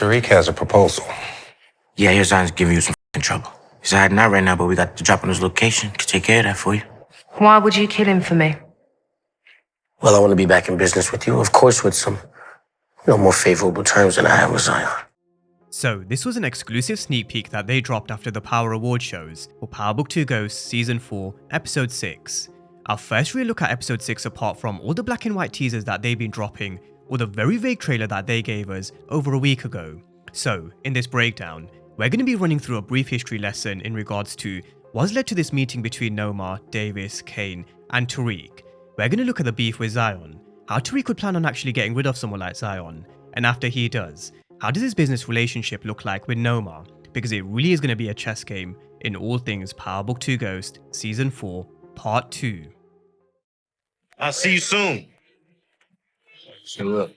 Tariq has a proposal. Yeah, your Zion's giving you some trouble. He's hiding out right now, but we got to drop on his location. Can take care of that for you. Why would you kill him for me? Well, I want to be back in business with you, of course, with some, more favorable terms than I have with Zion. So, this was an exclusive sneak peek that they dropped after the Power Award shows for Power Book 2 Ghosts Season 4, Episode 6. Our first real look at Episode 6 apart from all the black and white teasers that they've been dropping, or the very vague trailer that they gave us over a week ago. So, in this breakdown, we're going to be running through a brief history lesson in regards to what's led to this meeting between Noma, Davis, Kane, and Tariq. We're going to look at the beef with Zion, how Tariq would plan on actually getting rid of someone like Zion, and after he does, how does his business relationship look like with Noma, because it really is going to be a chess game in all things Power Book 2 Ghost Season 4, Part 2. I'll see you soon. Sure.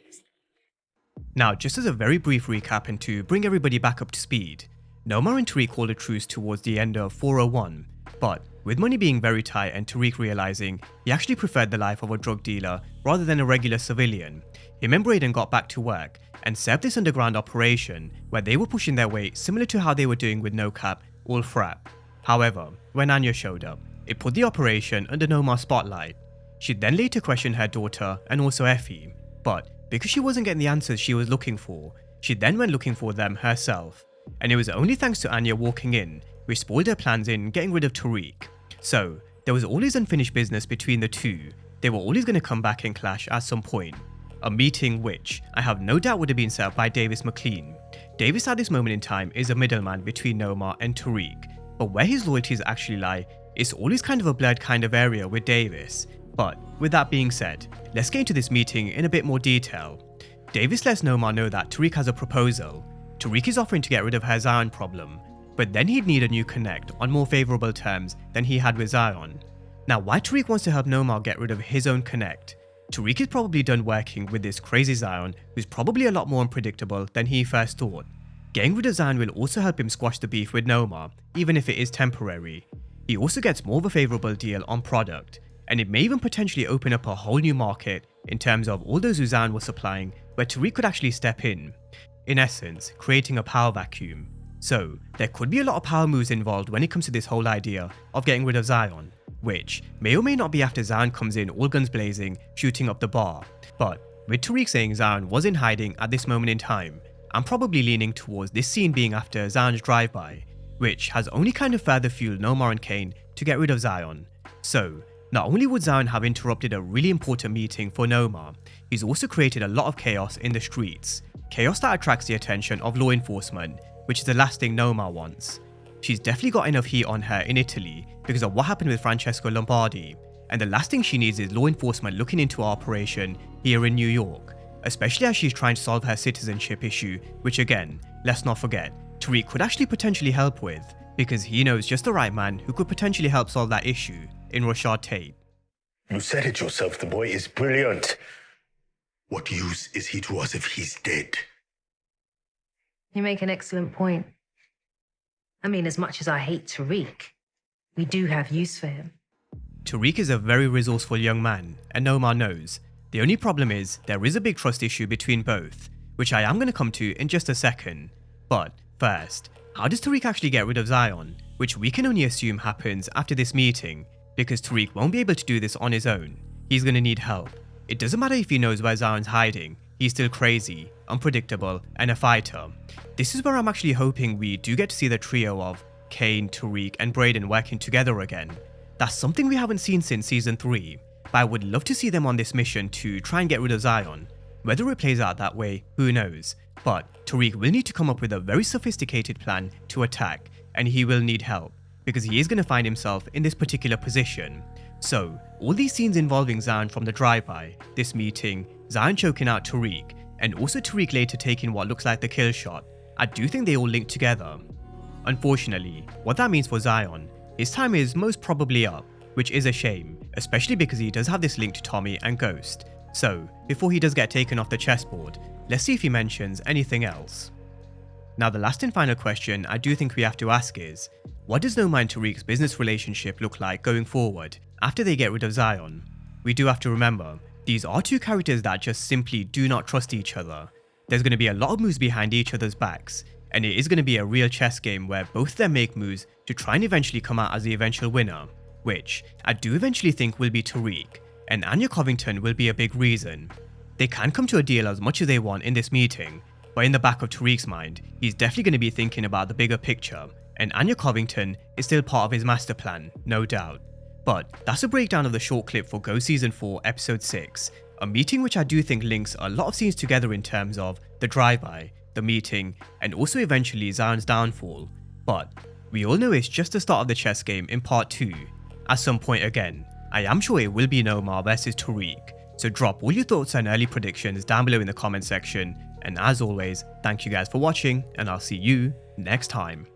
Now, just as a very brief recap and to bring everybody back up to speed, Noma and Tariq called a truce towards the end of 401, but with money being very tight and Tariq realizing he actually preferred the life of a drug dealer rather than a regular civilian, him and Braden got back to work and set up this underground operation where they were pushing their weight similar to how they were doing with No Cap, All Frap. However, when Anya showed up, it put the operation under Noma's spotlight. She then later questioned her daughter and also Effie, but because she wasn't getting the answers she was looking for, she then went looking for them herself. And it was only thanks to Anya walking in which spoiled her plans in getting rid of Tariq. So, there was always unfinished business between the two. They were always going to come back and clash at some point. A meeting which I have no doubt would have been set up by Davis McLean. Davis at this moment in time is a middleman between Noma and Tariq, but where his loyalties actually lie, it's always kind of a blurred kind of area with Davis. But with that being said, let's get into this meeting in a bit more detail. Davis lets Noma know that Tariq has a proposal. Tariq is offering to get rid of her Zion problem, but then he'd need a new connect on more favourable terms than he had with Zion. Now, why Tariq wants to help Noma get rid of his own connect? Tariq is probably done working with this crazy Zion who's probably a lot more unpredictable than he first thought. Getting rid of Zion will also help him squash the beef with Noma, even if it is temporary. He also gets more of a favourable deal on product, and it may even potentially open up a whole new market in terms of all those who Zion was supplying where Tariq could actually step in essence, creating a power vacuum. So, there could be a lot of power moves involved when it comes to this whole idea of getting rid of Zion, which may or may not be after Zion comes in all guns blazing, shooting up the bar. But with Tariq saying Zion was in hiding at this moment in time, I'm probably leaning towards this scene being after Zion's drive-by, which has only kind of further fueled Noma and Kane to get rid of Zion. So, not only would Zion have interrupted a really important meeting for Noma, he's also created a lot of chaos in the streets. Chaos that attracts the attention of law enforcement, which is the last thing Noma wants. She's definitely got enough heat on her in Italy because of what happened with Francesco Lombardi, and the last thing she needs is law enforcement looking into our operation here in New York, especially as she's trying to solve her citizenship issue, which again, let's not forget, Tariq could actually potentially help with, because he knows just the right man who could potentially help solve that issue in Rashad Tate. You said it yourself, the boy is brilliant. What use is he to us if he's dead? You make an excellent point. I mean, as much as I hate Tariq, we do have use for him. Tariq is a very resourceful young man, and Noma knows. The only problem is, there is a big trust issue between both, which I am going to come to in just a second. But first, how does Tariq actually get rid of Zion, which we can only assume happens after this meeting, because Tariq won't be able to do this on his own. He's going to need help. It doesn't matter if he knows where Zion's hiding, he's still crazy, unpredictable, and a fighter. This is where I'm actually hoping we do get to see the trio of Kane, Tariq, and Braden working together again. That's something we haven't seen since Season 3, but I would love to see them on this mission to try and get rid of Zion. Whether it plays out that way, who knows, but Tariq will need to come up with a very sophisticated plan to attack, and he will need help, because he is going to find himself in this particular position. So, all these scenes involving Zion from the drive-by, this meeting, Zion choking out Tariq, and also Tariq later taking what looks like the kill shot, I do think they all link together. Unfortunately, what that means for Zion, his time is most probably up, which is a shame, especially because he does have this link to Tommy and Ghost. So, before he does get taken off the chessboard, let's see if he mentions anything else. Now, the last and final question I do think we have to ask is, what does Noma and Tariq's business relationship look like going forward after they get rid of Zion? We do have to remember, these are two characters that just simply do not trust each other. there's going to be a lot of moves behind each other's backs, and it is going to be a real chess game where both of them make moves to try and eventually come out as the eventual winner, which I do eventually think will be Tariq, and Anya Covington will be a big reason. They can come to a deal as much as they want in this meeting, but in the back of Tariq's mind, he's definitely going to be thinking about the bigger picture, and Anya Covington is still part of his master plan, no doubt. But that's a breakdown of the short clip for Go Season 4 Episode 6, a meeting which I do think links a lot of scenes together in terms of the drive-by, the meeting, and also eventually Zion's downfall. But we all know it's just the start of the chess game in part 2. At some point again, I am sure it will be Noma versus Tariq, so drop all your thoughts and early predictions down below in the comment section, and as always, thank you guys for watching, and I'll see you next time.